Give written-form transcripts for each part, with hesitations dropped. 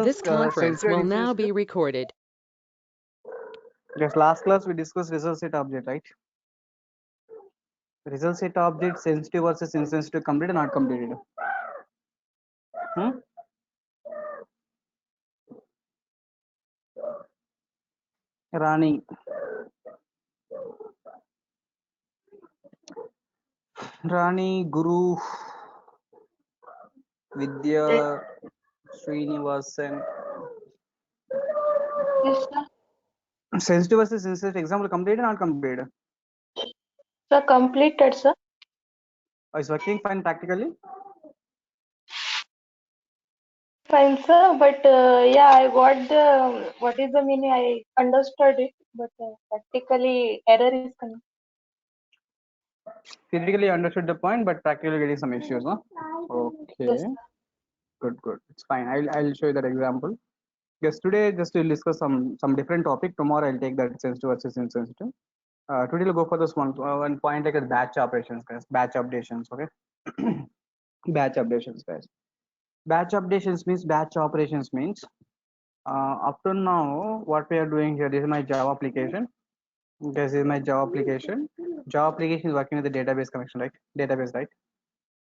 This conference will now be recorded. Yes, last class we discussed result set object, right? Result set object sensitive versus insensitive, completed not completed. Rani, Guru, Vidya, Srinivasan. Yes, sir. Sensitive versus insensitive, example completed not completed. Sir, completed, sir. Is working fine practically? Fine, sir. But yeah, I got the what is the meaning. I understood it, but practically error is coming. Theoretically understood the point, but practically getting some issues, huh? Okay. Yes, Good. It's fine. I'll show you that example. Yes, today just to discuss some different topic. Tomorrow I'll take that sensitive versus insensitive. Today we'll go for this one point like a batch operations, guys. Batch updations, okay? Batch updations, guys. Batch operations means up to now what we are doing here. This is my Java application. This is my Java application. Java application is working with the database connection, right? Database, right?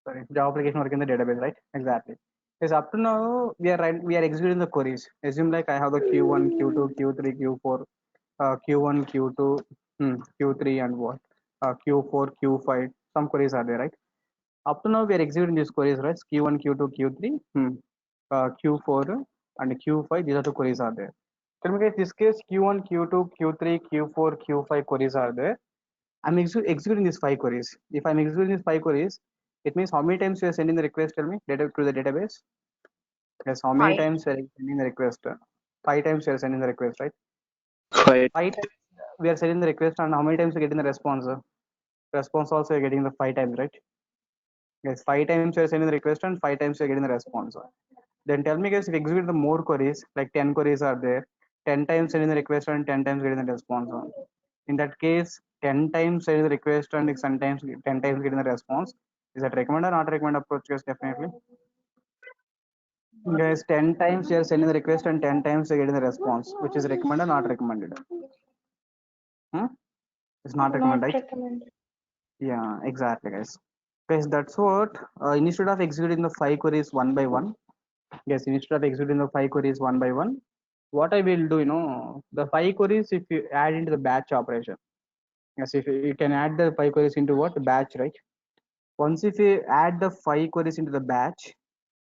Sorry, Java application working in the database, right? Exactly. Yes, up to now we are executing the queries. Assume like I have the Q1, Q2, Q3, Q4, Q1, Q2, Q3, and what? Q4, Q5. Some queries are there, right? Up to now we are executing these queries, right? Q1, Q2, Q3, Q4, and Q5. These are the queries are there. Tell me guys, this case Q1, Q2, Q3, Q4, Q5 queries are there. I'm executing these 5 queries. If I'm executing these 5 queries, it means how many times you are sending the request? Tell me, data to the database. Yes, how many times you are sending the request? 5 times you are sending the request, right? 5. 5 times we are sending the request, and how many times you are getting the response? Response also you're getting the 5 times, right? Yes, 5 times you are sending the request, and 5 times you are getting the response. Then tell me guys, if you execute the more queries, like 10 queries are there, 10 times sending the request and 10 times getting the response. In that case, 10 times sending the request and sometimes 10 times getting the response. Is that recommend or not recommend approach? Yes, definitely. Guys, 10 times you are sending the request and 10 times you're getting the response, which is recommended or not recommended? It's not recommended, right? recommended. Yeah, exactly, guys. Guys, that's what instead of executing the 5 queries one by one, yes, instead of executing the 5 queries one by one, what I will do, the 5 queries, if you add into the batch operation, yes, if you can add the 5 queries into what? Batch, right? Once if you add the 5 queries into the batch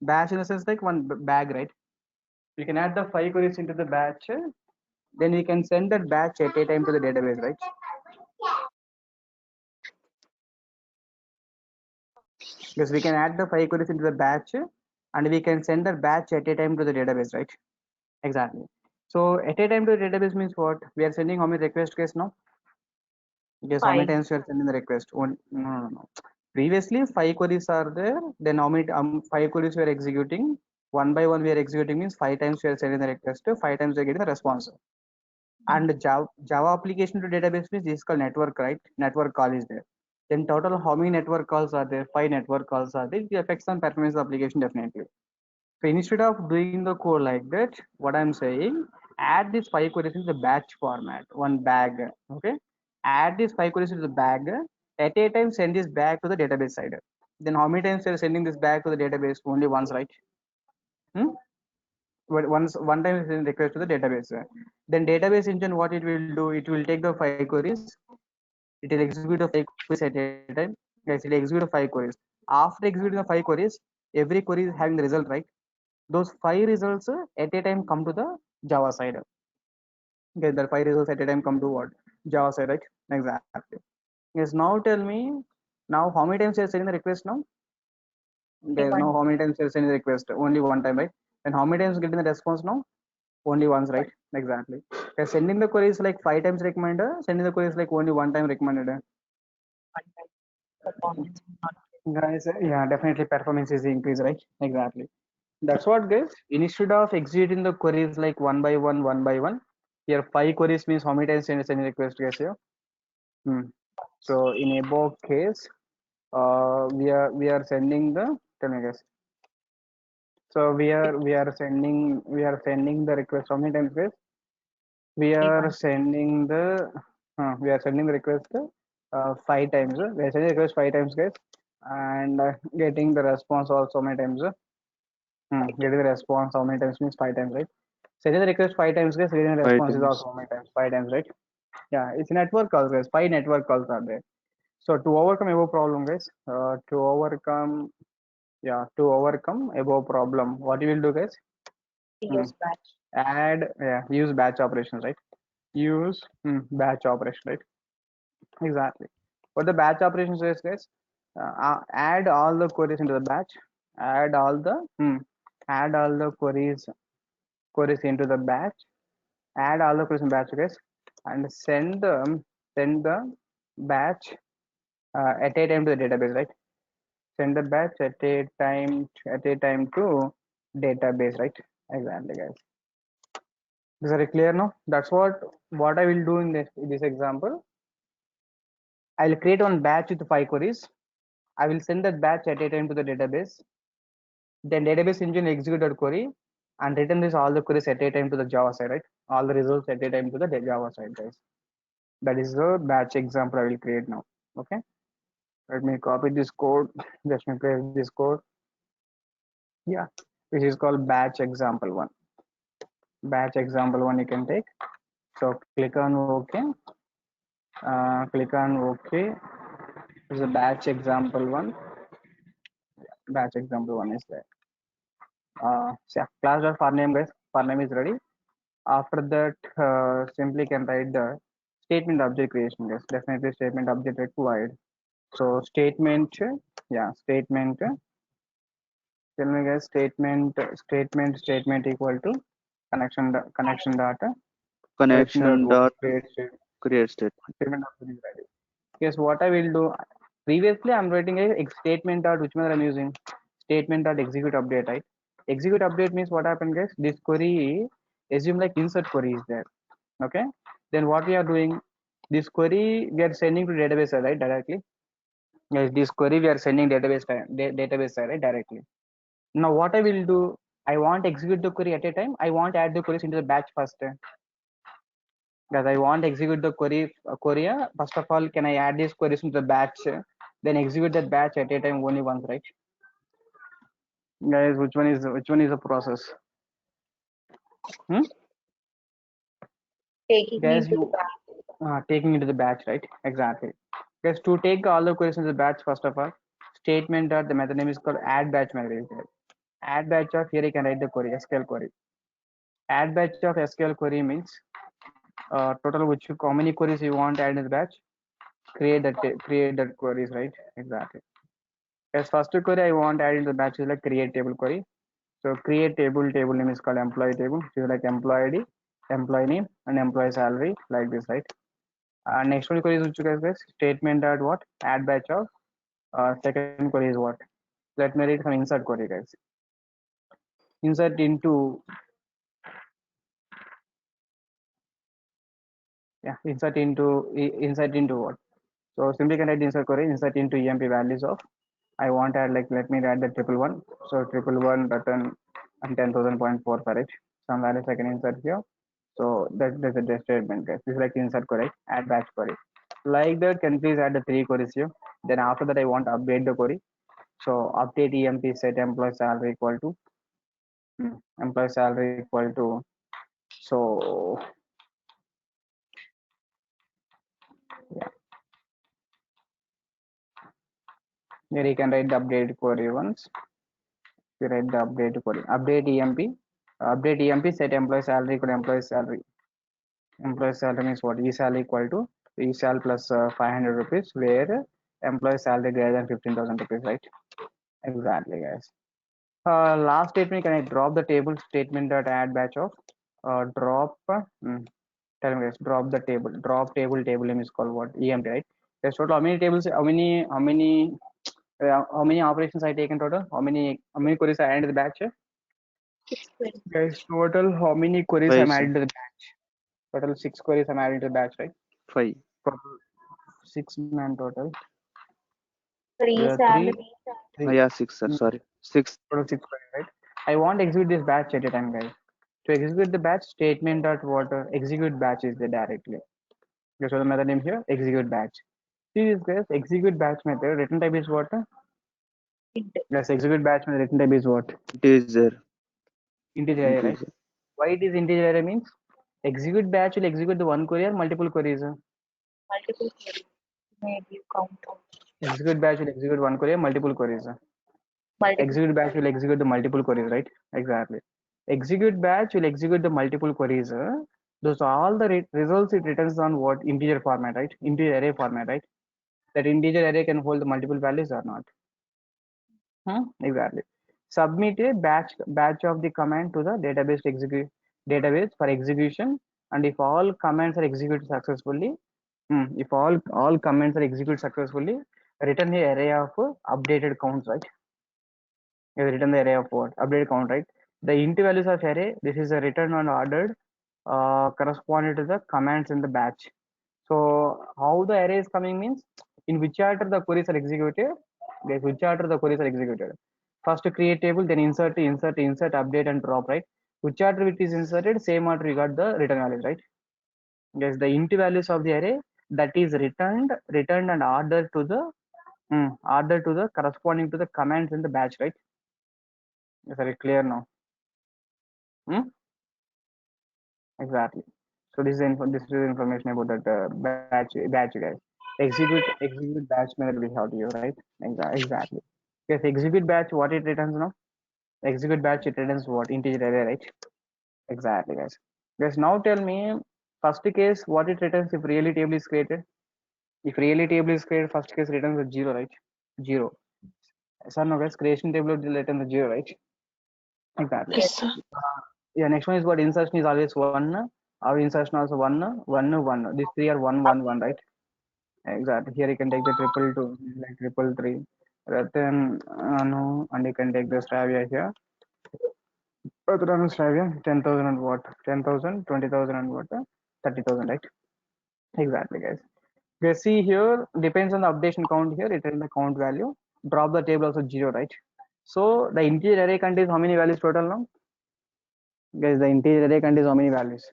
in the sense like one bag, right? You can add the 5 queries into the batch, then we can send that batch at a time to the database, right? Because we can add the 5 queries into the batch and we can send that batch at a time to the database, right? Exactly. So at a time to the database means what? We are sending how many request case now? Yes, how many times we are sending the request? One, no. Previously 5 queries are there, then how many 5 queries we are executing? One by one we are executing means 5 times we are sending the request, 5 times we are getting the response. And Java application to database means this is called network, right? Network call is there. Then total how many network calls are there? 5 network calls are there. It affects on performance of the application definitely. So instead of doing the code like that, what I'm saying, add this 5 queries in the batch format, one bag. Okay. Add this 5 queries to the bag. At a time, send this back to the database side. Then how many times you're sending this back to the database? Only once, right? But one time is request to the database. Then database engine, what it will do, it will take the 5 queries, it will execute the 5 queries at a time. Yes, it will execute the 5 queries. After executing the 5 queries, every query is having the result, right? Those 5 results at a time come to the Java side. Okay, the 5 results at a time come to what? Java side, right? Exactly. Yes, now tell me, now how many times you are sending the request now? Guys, now how many times you are sending the request? Only one time, right? And how many times getting the response now? Only once, right? Exactly. Okay, sending the queries like 5 times recommended, sending the queries like only one time recommended. Guys, yeah, definitely performance is increased, right? Exactly. That's what, guys. Instead of executing the queries like one by one, here 5 queries means how many times send a request, guys? Here. So in above case, we are sending the, tell me guys. So we are sending the request how many times, guys? We are sending the request 5 times. We are sending the request 5 times, guys, and getting the response also how many times? Getting the response how many times means 5 times, right? Sending the request 5 times, guys. Getting the 5 response is times. also how many times? 5 times, right? Yeah, it's network calls, guys. 5 network calls are there. So to overcome above problem, guys, to overcome above problem, what you will do, guys? Use batch. Use batch operations, right? Use batch operation, right? Exactly. What the batch operations is, guys? Add all the queries into the batch. Add all the queries into the batch. Add all the queries in batch, guys, and send the batch at a time to the database, right? Send the batch at a time to database, right? Exactly, guys. Is that clear now? That's what I will do in this example. I'll create one batch with 5 queries. I will send that batch at a time to the database. Then database engine execute that query and return this all the queries at a time to the Java side, right? All the results at a time to the Java side, guys. That is the batch example I will create now. Okay. Let me copy this code. Just me paste this code. Yeah. This is called batch example one. Batch example one you can take. So click on OK. Click on OK. This is a batch example one. Batch example one is there. So yeah, class.for name, guys. For name is ready. After that, simply can write the statement object creation, guys. Definitely statement object required. So statement, statement. Tell me, guys. Statement equal to connection data. Connection dot Create create statement. statement object is ready. Yes, what I will do. Previously, I'm writing a statement dot which method I'm using. Statement dot execute update, right? Execute update means what happened, guys? This query assume like insert query is there. Okay. Then what we are doing? This query we are sending to database side, right? Directly. Yes, this query we are sending database side, right? Directly. Now what I will do? I want to execute the query at a time. I want to add the queries into the batch first. Because I want to execute the query. First of all, can I add these queries into the batch? Then execute that batch at a time only once, right? Guys, which one is the process? Taking Guys, into the you batch. taking into the batch, right? Exactly. Guys, to take all the queries into the batch, first of all, statement dot the method name is called add batch method is there. Add batch of here you can write the query, SQL query. Add batch of SQL query means total how many queries you want to add in the batch. Create that queries, right? Exactly. As first query I want to add into the batch is like create table query. So create table name is called employee table. So like employee ID, employee name, and employee salary like this, right? Next one query is which guys, statement dot what? Add batch of. Second query is what? Let me read some insert query, guys. Insert into insert into what? So simply can write insert query, insert into EMP values of. I want to add like let me add the 111. So 111 button and 10,000.4 for it. Some values I can insert here. So that's a statement, guys. This is like insert query, add batch query. Like that, can please add the 3 queries here. Then after that, I want to update the query. So update EMP set employee salary equal to so yeah, here you can write the update query once. You write the update query. Update EMP set employee salary equal to employee salary. Employee salary means what? E-salary equal to E-sal plus 500 rupees, where employee salary greater than 15,000 rupees, right? Exactly, guys. Last statement, can I drop the table statement that add batch of tell me, guys, drop the table. Drop table name is called what? EMP, right? Yes, total how many tables, how many operations I take in total? How many queries I add to the batch? 6 queries. Guys, total how many queries 5, I'm sir. adding to the batch? Total 6 queries I'm adding to the batch, right? 5. Total 6 man total. Three Three, salary. Yeah, 6, sir. mm, Sorry. 6. total 6 queries, right? I want to execute this batch at a time, guys. To execute the batch, statement dot what execute batch is there directly. Okay, so the method name here, execute batch. See this, guys, execute batch method, return type is what? Yes, execute batch method, return type is what? Integer. Integer array, right? Integer. Why it is integer array means? Execute batch will execute the one query or multiple queries. Multiple queries. Maybe count of Execute batch will execute one query or multiple queries. multiple. Execute batch will execute the multiple queries, right? Exactly. Execute batch will execute the multiple queries. Those all the results it returns on what? Integer format, right? Integer array format, right? That integer array can hold the multiple values or not. Exactly. Submit a batch of the command to the database for execution, and if all commands are executed successfully, if all commands are executed successfully, return the array of updated counts, right? You return the array of what? Updated count, right? The int values of array, this is a return on ordered corresponding to the commands in the batch. So how the array is coming means in which order the queries are executed, which order the queries are executed. First create table, then insert, update and drop, right? Which order it is inserted, same order you got the return values, right? Yes, the int values of the array that is returned and ordered to the corresponding to the commands in the batch, right? Is that clear now? Exactly. So this is information about that batch guys. Execute batch method we have here, right? Exactly. Yes, execute batch what it returns now? Execute batch it returns what? Integer array, right? Exactly, guys. Yes, now tell me first case what it returns if really table is created. If really table is created, first case returns a 0, right? 0. So no guys, creation table will return the 0, right? Exactly. Yes, sir. Yeah, next one is what insertion is always 1. Our insertion also 1, 1, 1. These three are 1, 1, 1, right? Exactly. Here you can take the triple 2, like triple 3. Then no, and you can take the Stravia here. Other on Stravia, 10,000 and what? 10,000, 20,000 and what? 30,000, right? Exactly, guys. You see here, depends on the updation count here, return the count value. Drop the table also 0, right? So the integer array contains how many values total now? Guys, the integer array contains how many values?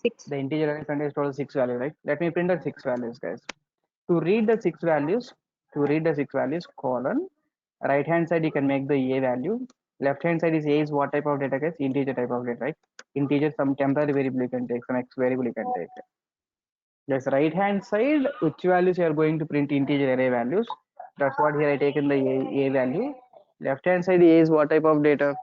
6. The integer array contains total 6 values, right? Let me print the 6 values, guys. To read the 6 values, colon, right hand side you can make the a value. Left hand side is a is what type of data, guys? Integer type of data, right? Integer, some temporary variable you can take, some x variable you can take. Yes, right hand side, which values you are going to print integer array values. That's what here I taken the a value. Left hand side a is what type of data?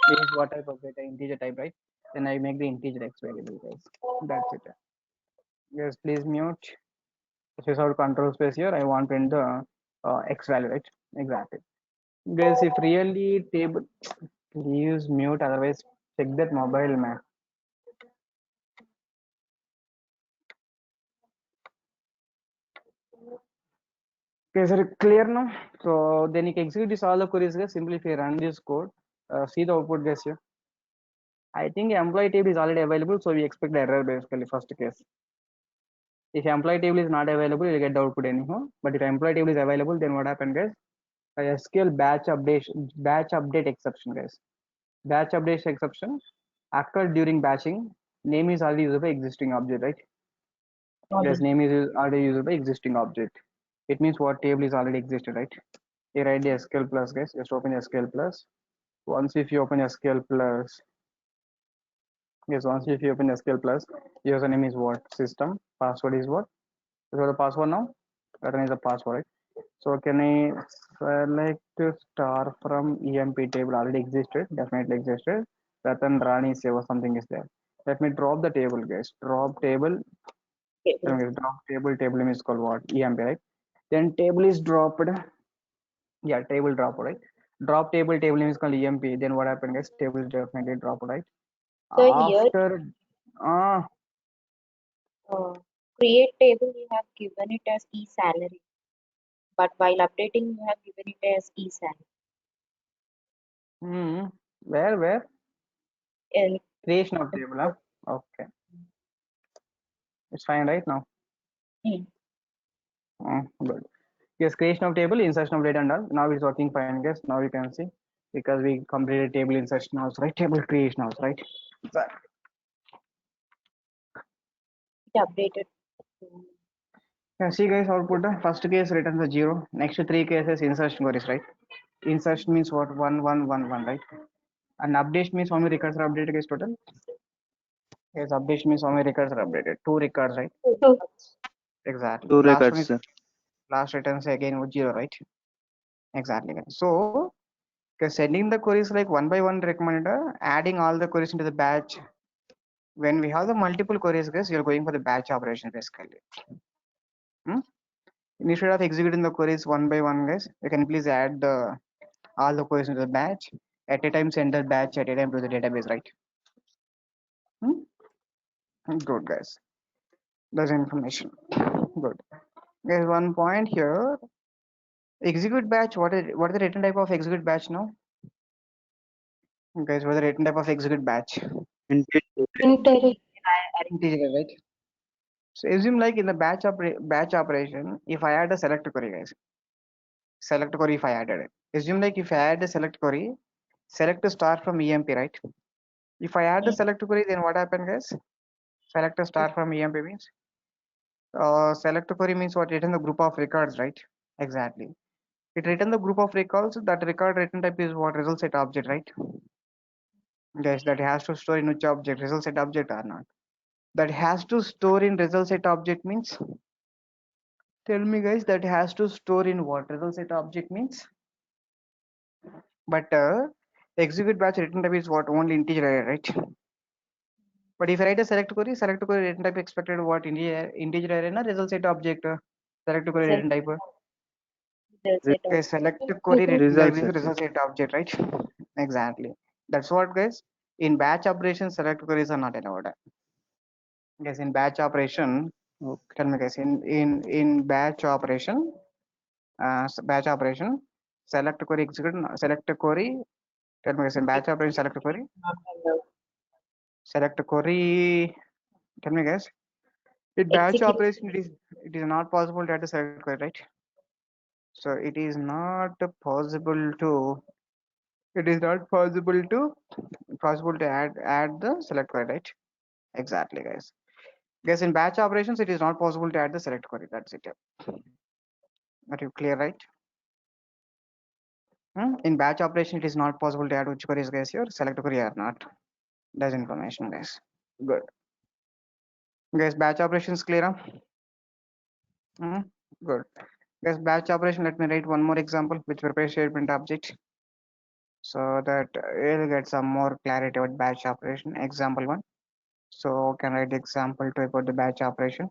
A is what type of data? Integer type, right? Then I make the integer x variable, guys. That's it. Yes, please mute. This is our control space here. I want to print the x value, right? Exactly. Guys, if really table, please mute. Otherwise, check that mobile map. Okay, sir, clear now. So then you can execute this all the queries, guys. Simply if you run this code, see the output, guys here. I think employee table is already available, so we expect the error basically first case. If employee table is not available, you get the output anyhow. But if employee table is available, then what happens, guys? SQL batch update exception, guys. Batch update exception occurred during batching. Name is already used by existing object, right? Yes, name is already used by existing object. It means what table is already existed, right? Here write the SQL plus, guys. Just open SQL plus. Once if you open SQL plus, yes, once if you open SQL plus, username is what? System. Password is what? So the password now? Return is the password, right? So can I select star from EMP table already existed, definitely existed. Ratan Rani Seva or something is there. Let me drop the table, guys. Drop table. Drop table name is called what? EMP, right? Then table is dropped. Yeah, table drop, right? Drop table name is called EMP. Then what happened, guys? Table is definitely drop, right? So here, After create table, you have given it as e-salary, but while updating, you have given it as e-salary. where? And Creation of table, huh? Okay. It's fine right now. Good. Yes, creation of table, insertion of data and all. Now it's working fine, guys. Now you can see. because we completed table insertion also, right? Table creation also, right? Updated. Yeah, see guys, output first case returns a 0. Next 3 cases insertion queries, right? Insertion means what? 1 1 1 1, right? And update means how many records are updated guys total? Yes, update means how many records are updated? 2 records, right? Two. Exactly. Two Last one records, is sir. last returns again with 0, right? Exactly guys. So sending the queries like one by one recommended, adding all the queries into the batch. When we have the multiple queries guys, you're going for the batch operation basically. Instead of executing the queries one by one guys, you can please add the all the queries into the batch at a time, send the batch at a time to the database, right? Good guys, that's information. Good. There's one point here. Execute batch. What is the written type of execute batch now? Guys, what is the written type of execute batch? Integer. Integer, right? So assume like in the batch operation, if I add a select query, guys, select query if I added it. Assume like if I add the select query, select star from EMP, right? If I add the select query, then what happens, guys? Select a star from EMP means select query means what? Return the group of records, right? Exactly. It return the group of records. That record return type is what? Result set object, right? Guys, that has to store in which object? Result set object or not? That has to store in result set object means? Tell me, guys. That has to store in what? Result set object means? But execute batch return type is what? Only integer array, right? But if I write a select query return type expected what? Integer array na result set object. Select query return type. Okay, select query return type Result is set. result set object, right? Exactly. That's what, guys. In batch operation, select queries are not allowed. Yes, in batch operation, Okay. tell me, guys. In batch operation, batch operation, select query execute. Select query. Tell me, guys. In batch operation, select query. Select query. Tell me, guys. In batch Execute. operation, it is not possible to add the select query, right? So it is not possible to. It is not possible to add the select query, right? Exactly, guys. Guys, in batch operations, it is not possible to add the select query. That's it. Are you clear, right? In batch operation, it is not possible to add which queries, guys, here select query or not. That's information, guys. Good. Guys, batch operations clear? Good. Guys, batch operation. Let me write one more example which prepare statement object so that you'll get some more clarity about batch operation. Example one. So can I write example two about the batch operation?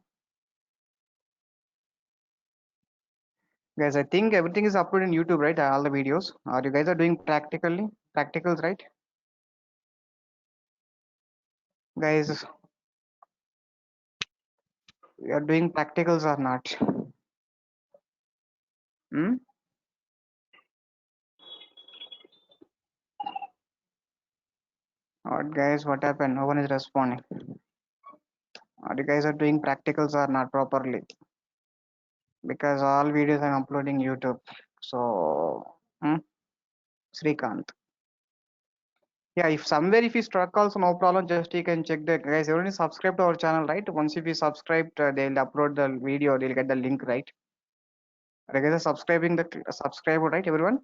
Guys, I think everything is uploaded in YouTube, right? All the videos. Or you guys are doing practicals, right? Guys, you are doing practicals or not? What guys? What happened? No one is responding. Or you guys are doing practicals or not properly? Because all videos I'm uploading YouTube. So, Srikanth. Yeah, if you struck also no problem. Just you can check the guys. Everyone is subscribed to our channel, right? Once if you subscribed, they'll upload the video. They'll get the link, right? Are you guys are subscribing the subscribe, right? Everyone.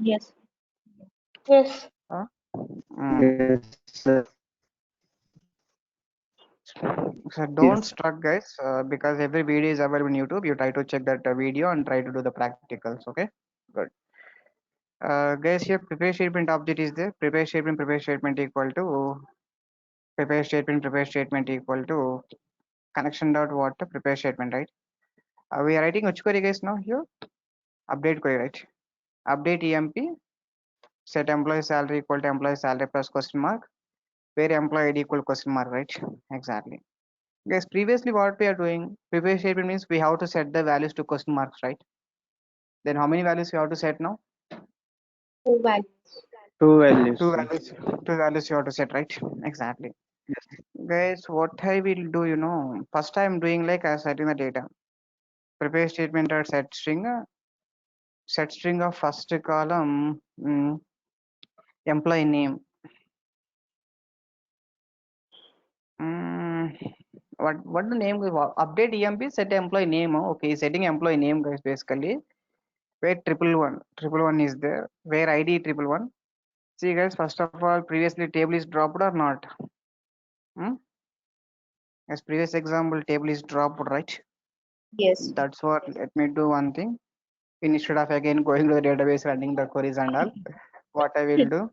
Yes. Yes. Yes, sir. So don't Yes. struck, guys, because every video is available on YouTube. You try to check that video and try to do the practicals. Okay, good. Guys, here prepare statement object is there. Prepare statement equal to prepare statement equal to connection dot what prepare statement, right? We are writing which query, guys, now here? Update query, right? Update emp set employee salary equal to employee salary plus question mark, where employee ID equal question mark, right? Exactly. Guys, previously what we are doing, prepare statement means we have to set the values to question marks, right? Then how many values we have to set now? Two values. Two values, Two sir. values. Two values you have to set, right? Exactly. Yes. Guys, what I will do, first I'm doing like I setting the data. Prepare statement or set string set string of first column, employee name. What the name is? Update emp set employee name. Okay, setting employee name, guys, basically. Where triple one is there. Where ID triple one. See, guys, first of all, previously table is dropped or not? As previous example, table is dropped, right? Yes. That's what. Let me do one thing. Instead of again going to the database, running the queries and all, what I will do,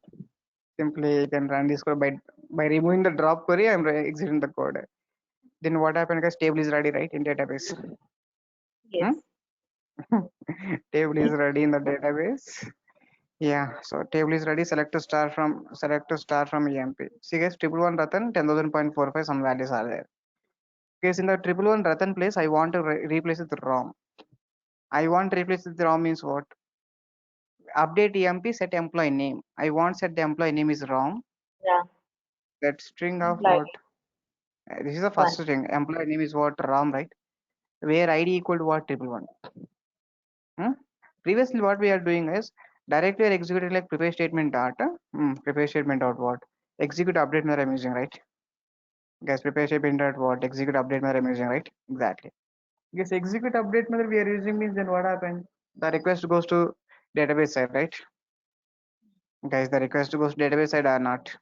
simply you can run this code by removing the drop query. I'm exiting the code. Then what happened, guys? Table is ready, right, in database. Yes. Table is ready in the database. Yeah, so table is ready. Select to star from EMP. See, guys, triple one Ratan 10,000.45. Some values are there. Guys, in the triple one Ratan place, I want to replace it with ROM. I want to replace it with ROM means what? Update EMP set employee name. I want set the employee name is ROM. Yeah. That string of Like what? This is the one. first string. Employee name is what? ROM, right? Where ID equal to what? Triple one. Previously, what we are doing is directly executing like prepare statement dot. Prepare statement dot what? Execute update method I'm using, right? Guys, prepare statement dot what? Execute update method I'm using, right? Exactly. Yes, execute update method we are using means then what happens? The request goes to database side, right? Guys, the request goes to database side or not?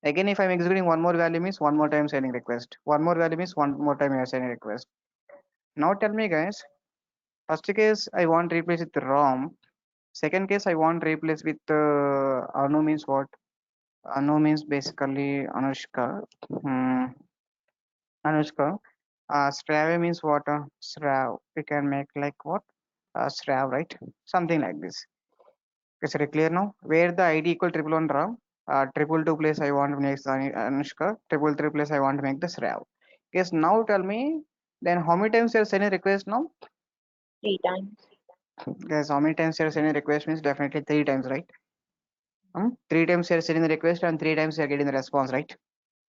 Again, if I'm executing one more value means one more time sending request. One more value means one more time you're sending request. Now tell me, guys. First case I want to replace with ROM. Second case I want to replace with Anu means what? Anu means basically Anushka. Anushka. Srav means what? Srav. We can make like what? Srav, right? Something like this. Is it clear now? Where the ID equal triple one Ram, triple two place I want to make Anushka, triple three place I want to make the Srav. Yes, now tell me, then how many times you are sending request now? 3 times. Guys, how many times you are sending request means definitely 3 times, right? 3 times you are sending the request and 3 times you are getting the response, right?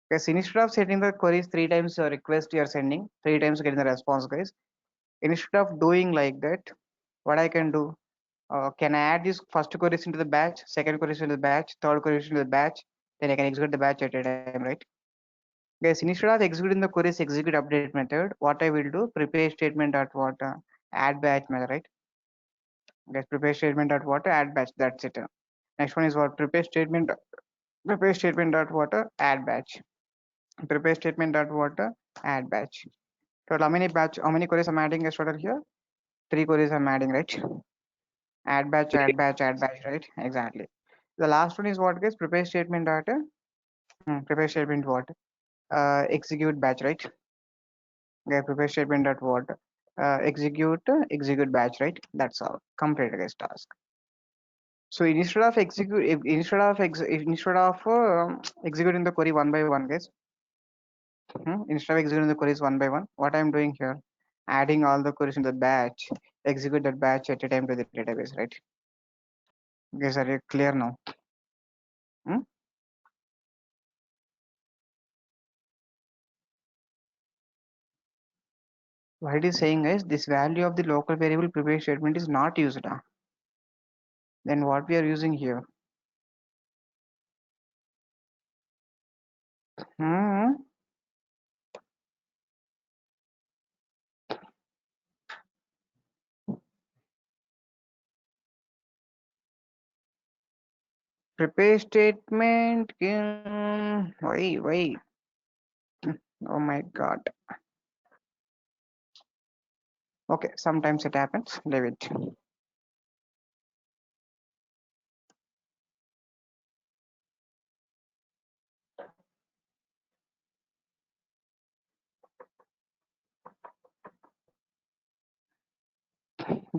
Because instead of sending the queries 3 times your request you are sending, 3 times getting the response, guys. Instead of doing like that, what I can do? Can I add this first queries into the batch, second queries into the batch, third queries into the batch? Then I can execute the batch at a time, right? Guys, instead of executing the queries execute update method, what I will do? Prepare statement dot what? Add batch method, right? Guys, prepare statement dot what? Add batch. That's it. Next one is what? Prepare statement dot what? Add batch. Prepare statement dot what? Add batch. Total how many queries I'm adding as total here? 3 queries I'm adding, right? Add batch, right? Exactly. The last one is what, guys? Prepare statement dot prepare statement what? Execute batch, right? Okay, prepare statement dot what? Execute batch, right? That's all. Complete, guys, task. So instead of executing the query one by one, guys. Instead of executing the queries one by one, what I'm doing here? Adding all the queries in the batch, execute that batch at a time to the database, right? Guys, are you clear now? What it is saying is this value of the local variable prepare statement is not used. Then what we are using here? Prepare statement. Why? Oh my god. Okay, sometimes it happens. Leave it.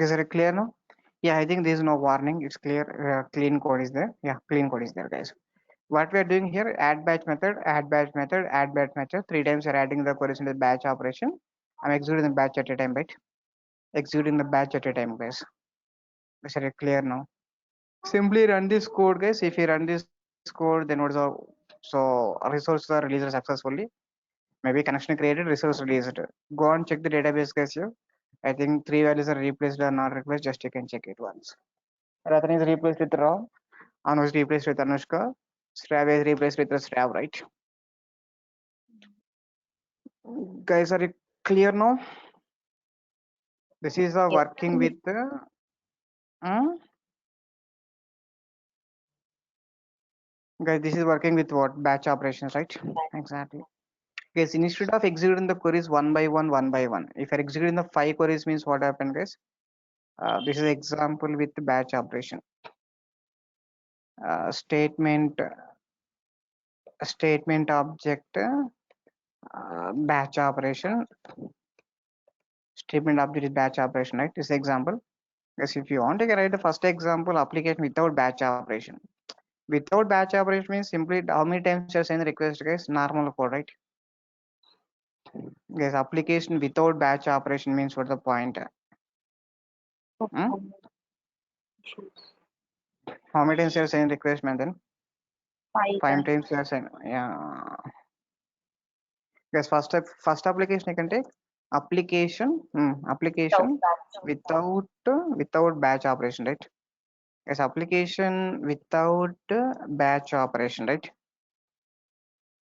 Is it clear now? Yeah, I think there is no warning. It's clear. Clean code is there. Yeah, clean code is there, guys. What we are doing here, add batch method, add batch method, add batch method. 3 times you're adding the queries in the batch operation. I'm executing the batch at a time, right? Executing the batch at a time, guys. Is it clear now? Simply run this code, guys. If you run this code, then what's the resources are released successfully. Maybe connection created, resource released. Go and check the database, guys. Here, I think 3 values are replaced or not replaced. Just you can check it once. Ratan is replaced with Raw. Anu is replaced with Anushka. Strav is replaced with Strav, right? Guys, are you clear now? This is working with guys, this is working with what? Batch operations, right? Exactly. Guys, instead of executing the queries one by one, if you're executing the 5 queries, means what happened, guys? This is example with batch operation. Statement object batch operation. Statement object is batch operation, right? This example. Yes, if you want, you can write the first example application without batch operation. Without batch operation means simply how many times you're sending the request, guys? Normal code, right? Guys, application without batch operation means what's the point? How many times you're sending request, man? Then 5 times you're sending. Yeah. Guys, first application you can take application without batch operation, right? Yes, application without batch operation, right?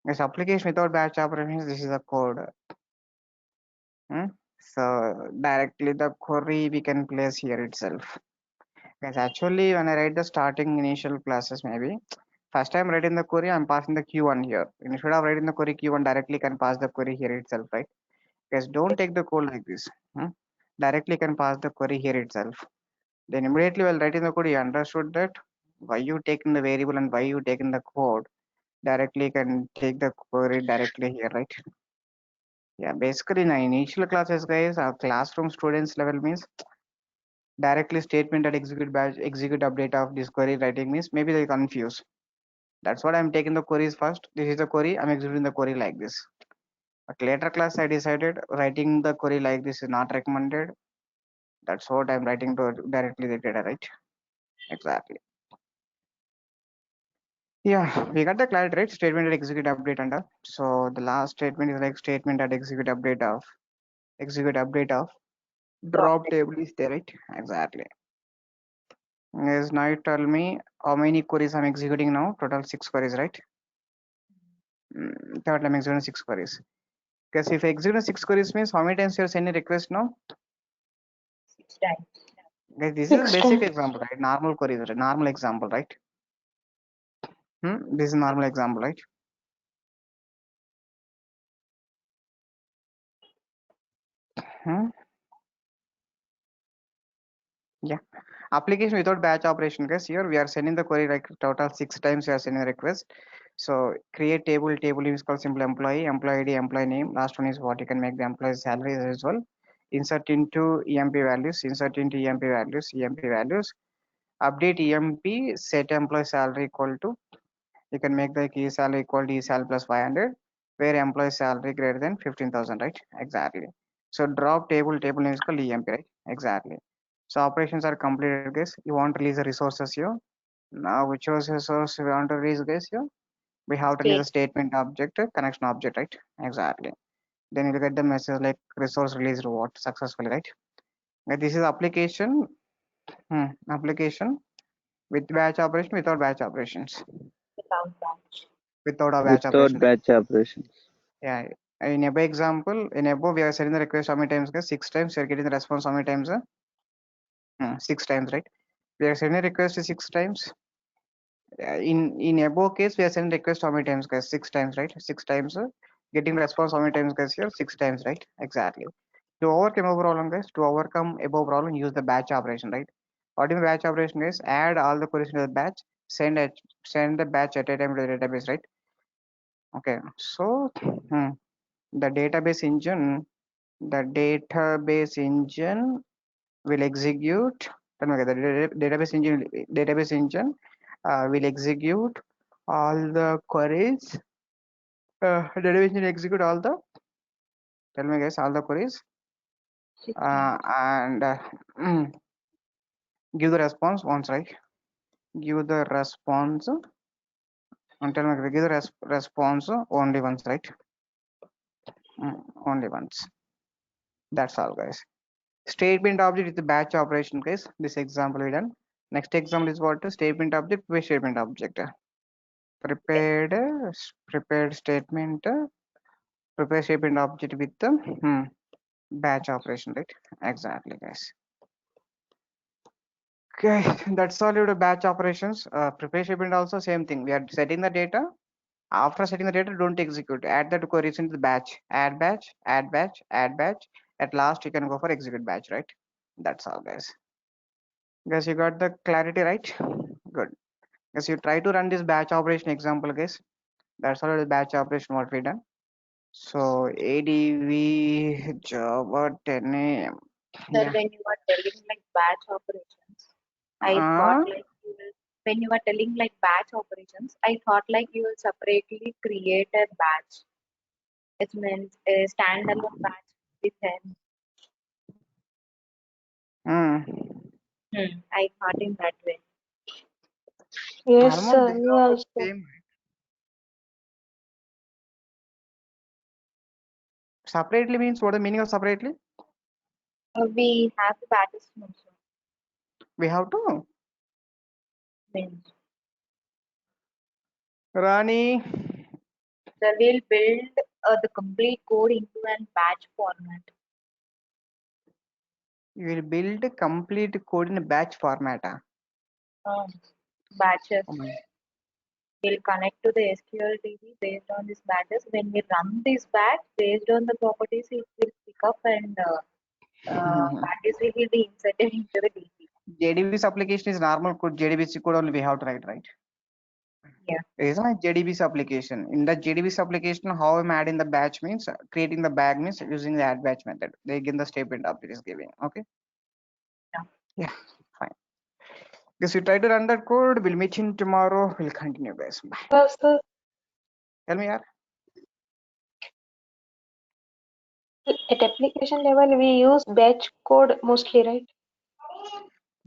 Yes, application without batch operation. This is the code. So directly the query we can place here itself. Yes, actually when I write the starting initial classes, maybe first time writing the query, I'm passing the Q1 here. Instead of writing the query Q1 directly, can pass the query here itself, right? Yes, don't take the code like this. Directly can pass the query here itself. Then immediately while writing the code, you understood that why you taking the variable and why you taking the code. Directly can take the query directly here, right? Yeah, basically in initial classes, guys, our classroom students level means directly statement that execute batch execute update of this query writing means maybe they confuse. That's what I'm taking the queries first. This is the query, I'm executing the query like this. But later class I decided writing the query like this is not recommended. That's what I'm writing to directly the data, right? Exactly. Yeah, we got the clarity, right? Statement that execute update under. So the last statement is like statement that execute update of drop table is there, right? Exactly. Yes, now you tell me how many queries I'm executing now. Total 6 queries, right? Third I'm executing 6 queries. Because if I execute 6 queries means how many times you're sending request now? 6 times. Guys, this is a basic example, right? Normal queries, right? Normal example, right? This is normal example, right? Yeah. Application without batch operation, guys. Here we are sending the query like total 6 times we are sending the request. So create table is called simple employee ID, employee name. Last one is what you can make the employee salary as well. Insert into EMP values, update EMP, set employee salary equal to, you can make the key salary equal to sal plus 500, where employee salary greater than 15,000, right? Exactly. So drop table name is called EMP, right? Exactly. So operations are completed, guys. You want to release the resources here. Now which resource we want to release, guys? Here we have to release a statement object, connection object, right? Exactly. Then you will get the message like resource released what successfully, right? This is application application with batch operation, without batch operations, without a batch Without operation, right? batch operations. Yeah, in above example, we are sending the request how many times, guys? 6 times. We are getting the response how many times? 6 times, right? We are sending request 6 times. In above case, we are sending request how many times, guys? 6 times, right? 6 times. Getting response how many times, guys? Here 6 times, right? Exactly. To overcome above problem, guys, to overcome above problem, use the batch operation, right? What is the batch operation, guys? Add all the queries to the batch, send the batch at a time to the database, right? Okay, so the database engine will execute. The database engine will execute all the queries. Database engine execute all the. Tell me, guys, all the queries and give the response once, right? Give the response and tell me, give the response only once, right? Only once. That's all, guys. Statement object is the batch operation, guys. This example we done. Next example is what? Statement object, prepare statement object. Prepared statement, prepare statement object with the batch operation, right? Exactly, guys. Okay, that's all your batch operations. Prepare statement also same thing. We are setting the data. After setting the data, don't execute. Add the queries into the batch. Add batch, add batch, add batch. At last, you can go for execute batch, right? That's all, guys. Guys, you got the clarity, right? Good. Guys, you try to run this batch operation example, guys. That's all the batch operation what we done. So ADV job at 10 a.m. Sir, Yeah. when you are telling like batch operations, I thought like you will, when you are telling like batch operations, I thought like you will separately create a batch. It means a standalone batch within. I thought in that way. Yes, Almost sir. they Me are also. same. Separately means what the meaning of separately? We have the batches also. We have to. Means Rani, so we'll build the complete code into an batch format. you will build complete code in a batch format. Batches. Oh my. We'll connect to the SQL DB based on these batches. When we run this batch, based on the properties, it will pick up and batches will be inserted into the DB. JDBC application is normal code. JDBC code only we have to write, right? Yeah. Is my JDBC application. In the JDBC application, how I'm adding the batch means creating the bag means using the add batch method. They again the statement update is giving. Okay. Yeah. Fine. Because you try to run that code, we'll meet in tomorrow. We'll continue, guys. Bye. Hello, sir. Tell me, yaar. At application level, we use batch code mostly, right?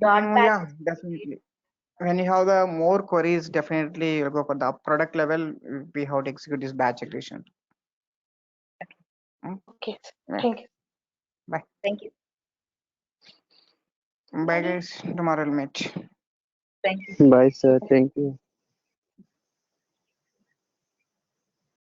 Dot Yeah, batches. definitely. When you have the more queries, definitely you'll go for the product level. We have to execute this batch execution. Okay. Yeah. Thank you. Bye. Thank you. Bye, guys. Tomorrow we'll meet. Thank you. Bye, sir. Thank you.